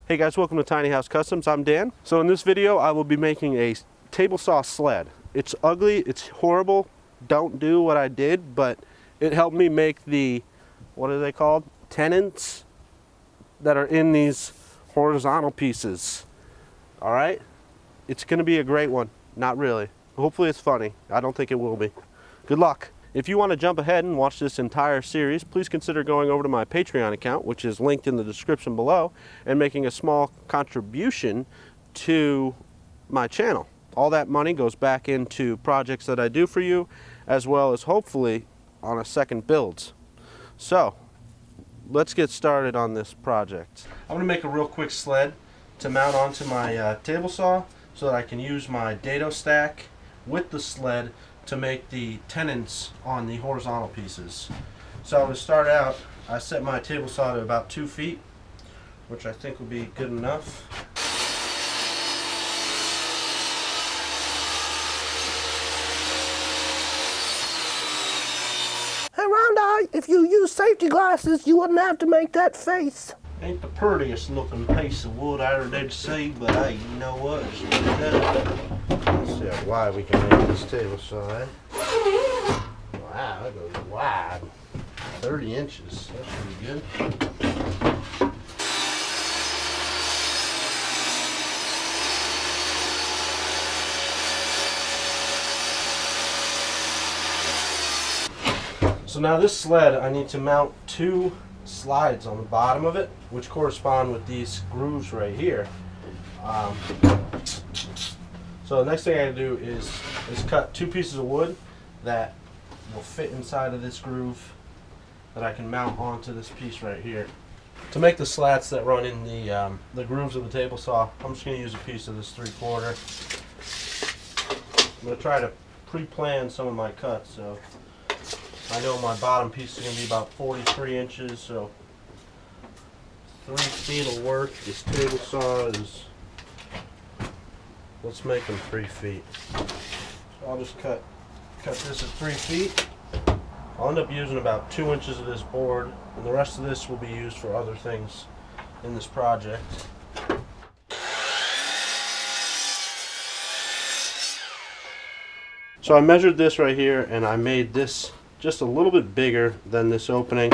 Hey guys, welcome to Tiny House Customs. I'm Dan. So in this video, I will be making a table saw sled. It's ugly, it's horrible. Don't do what I did, but it helped me make the, what are they called? Tenons that are in these horizontal pieces. All right? It's gonna be a great one. Not really. Hopefully it's funny. I don't think it will be. Good luck. If you want to jump ahead and watch this entire series, please consider going over to my Patreon account, which is linked in the description below, and making a small contribution to my channel. All that money goes back into projects that I do for you, as well as hopefully on a second builds. So, let's get started on this project. I'm going to make a real quick sled to mount onto my table saw so that I can use my dado stack with the sled to make the tenons on the horizontal pieces. So to start out, I set my table saw to about 2 feet, which I think will be good enough. Hey Rhonda, if you use safety glasses, you wouldn't have to make that face. Ain't the prettiest looking piece of wood I ever did see, but hey, you know what? It's good enough. Let's see how wide we can make this table saw, eh? Wow, that goes wide. 30 inches. That should be good. So now this sled, I need to mount 2 slides on the bottom of it, which correspond with these grooves right here. So the next thing I gotta do is cut 2 pieces of wood that will fit inside of this groove that I can mount onto this piece right here. To make the slats that run in the grooves of the table saw, I'm just gonna use a piece of this 3/4. I'm gonna try to pre-plan some of my cuts, so I know my bottom piece is going to be about 43 inches, so 3 feet will work. This table saw is, let's make them 3 feet. So I'll just cut this at 3 feet. I'll end up using about 2 inches of this board, and the rest of this will be used for other things in this project. So I measured this right here, and I made this just a little bit bigger than this opening,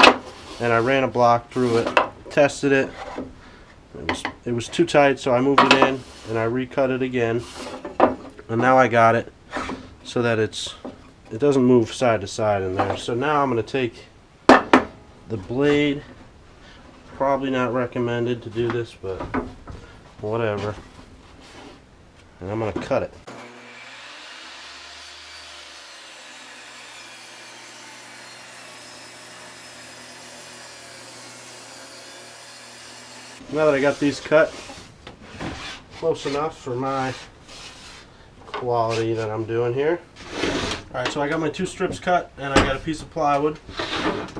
and I ran a block through it, tested it. It was too tight, so I moved it in and I recut it again, and now I got it so that it doesn't move side to side in there. So now I'm going to take the blade, probably not recommended to do this, but whatever, and I'm going to cut it. Now that I got these cut close enough for my quality that I'm doing here. Alright, so I got my 2 strips cut, and I got a piece of plywood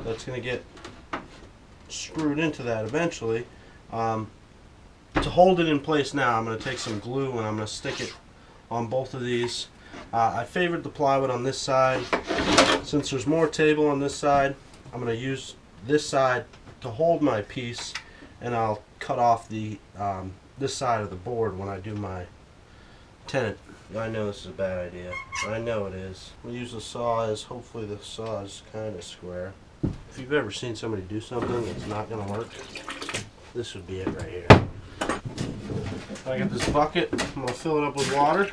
that's going to get screwed into that eventually. To hold it in place now, I'm going to take some glue and I'm going to stick it on both of these. I favored the plywood on this side. Since there's more table on this side, I'm going to use this side to hold my piece, and I'll cut off the this side of the board when I do my tenon. I know this is a bad idea. I know it is. We'll use the saw as, hopefully the saw is kind of square. If you've ever seen somebody do something that's not going to work, this would be it right here. I got this bucket. I'm going to fill it up with water.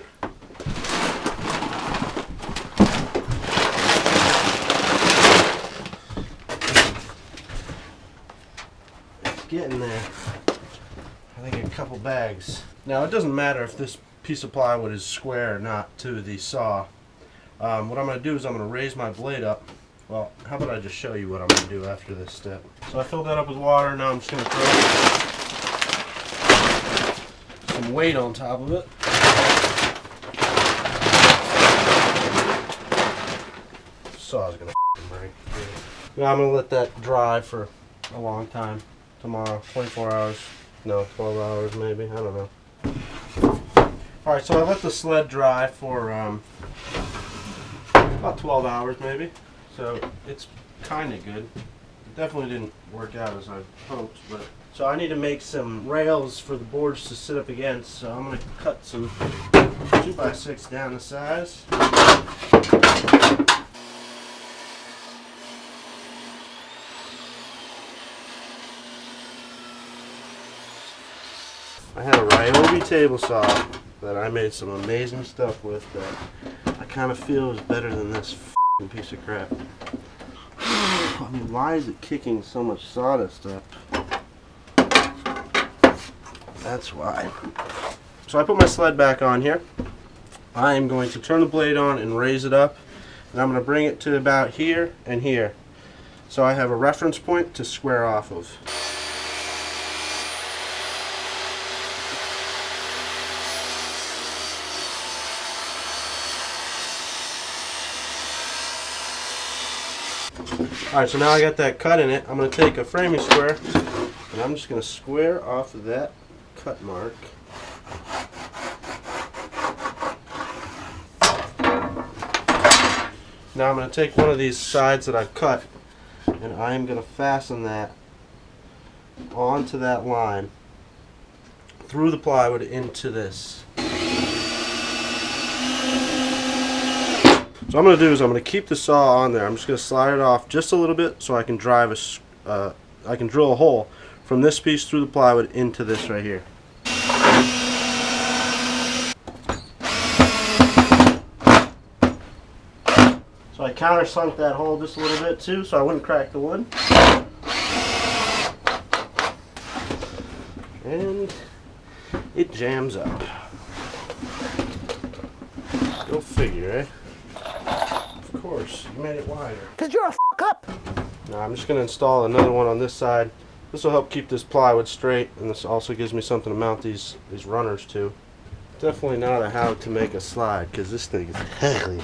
It's getting there. I think a couple bags. Now it doesn't matter if this piece of plywood is square or not to the saw. What I'm going to do is I'm going to raise my blade up. Well, how about I just show you what I'm going to do after this step. So I filled that up with water. Now I'm just going to throw some weight on top of it. The saw's going to break. Now I'm going to let that dry for a long time. Tomorrow, 24 hours. No, 12 hours maybe, I don't know. Alright, so I let the sled dry for about 12 hours maybe. So it's kind of good. It definitely didn't work out as I hoped, but So I need to make some rails for the boards to sit up against. So I'm going to cut some 2x6 down the size. I had a Ryobi table saw that I made some amazing stuff with that I kind of feel is better than this f***ing piece of crap. I mean, why is it kicking so much sawdust up? That's why. So I put my sled back on here. I am going to turn the blade on and raise it up, and I'm going to bring it to about here and here. So I have a reference point to square off of. Alright, so now I got that cut in it. I'm going to take a framing square and I'm just going to square off of that cut mark. Now I'm going to take one of these sides that I've cut and I'm going to fasten that onto that line through the plywood into this. So what I'm going to do is I'm going to keep the saw on there. I'm just going to slide it off just a little bit so I can drive I can drill a hole from this piece through the plywood into this right here. So I countersunk that hole just a little bit too so I wouldn't crack the wood. And it jams up. Go figure, eh? Of course, you made it wider. Cause you're a up. Now I'm just going to install another one on this side. This will help keep this plywood straight, and this also gives me something to mount these runners to. Definitely not a how to make a slide, because this thing is heavy.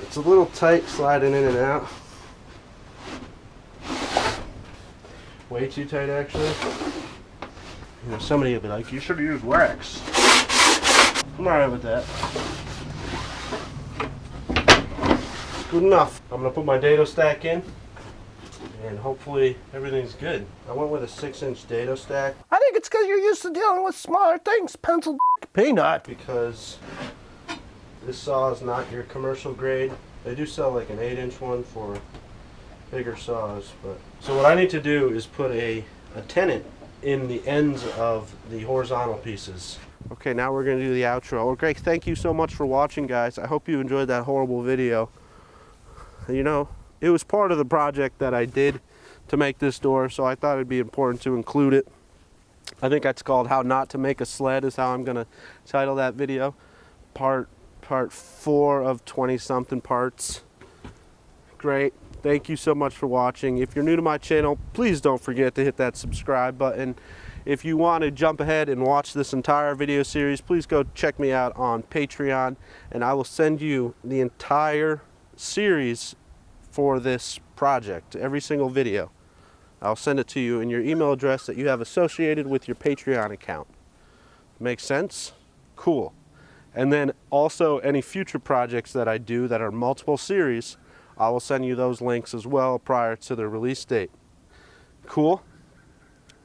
It's a little tight sliding in and out. Way too tight, actually. You know, somebody will be like, you should have used wax. I'm alright with that. It's good enough. I'm going to put my dado stack in, and hopefully everything's good. I went with a 6-inch dado stack. I think it's because you're used to dealing with smaller things, pencil peanut. Because this saw is not your commercial grade. They do sell like an 8-inch one for bigger saws. So what I need to do is put a tenon in the ends of the horizontal pieces. Okay, now we're going to do the outro. Well, Greg, thank you so much for watching, guys. I hope you enjoyed that horrible video. You know, it was part of the project that I did to make this door, so I thought it'd be important to include it. I think that's called How Not to Make a Sled is how I'm going to title that video. Part 4 of 20-something parts. Great. Thank you so much for watching. If you're new to my channel, please don't forget to hit that subscribe button. If you want to jump ahead and watch this entire video series, please go check me out on Patreon, and I will send you the entire series for this project, every single video. I'll send it to you in your email address that you have associated with your Patreon account. Make sense? Cool. And then also any future projects that I do that are multiple series, I will send you those links as well prior to the release date. Cool?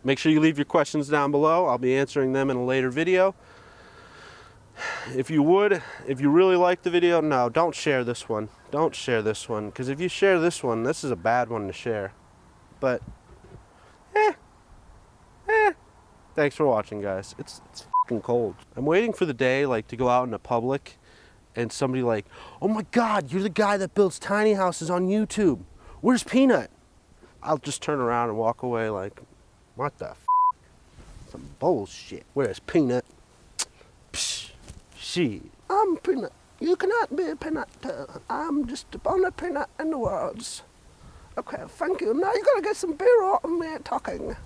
Make sure you leave your questions down below. I'll be answering them in a later video. If you really like the video, no, don't share this one. Don't share this one, because if you share this one, this is a bad one to share. But, thanks for watching, guys. It's fucking cold. I'm waiting for the day, like, to go out in the public and somebody like, oh my God, you're the guy that builds tiny houses on YouTube. Where's Peanut? I'll just turn around and walk away like, what the f? Some bullshit. Where's Peanut? Psh, shit. I'm Peanut. You cannot be a peanut. I'm just the only peanut in the world. Okay, thank you. Now you gotta get some beer out of me talking.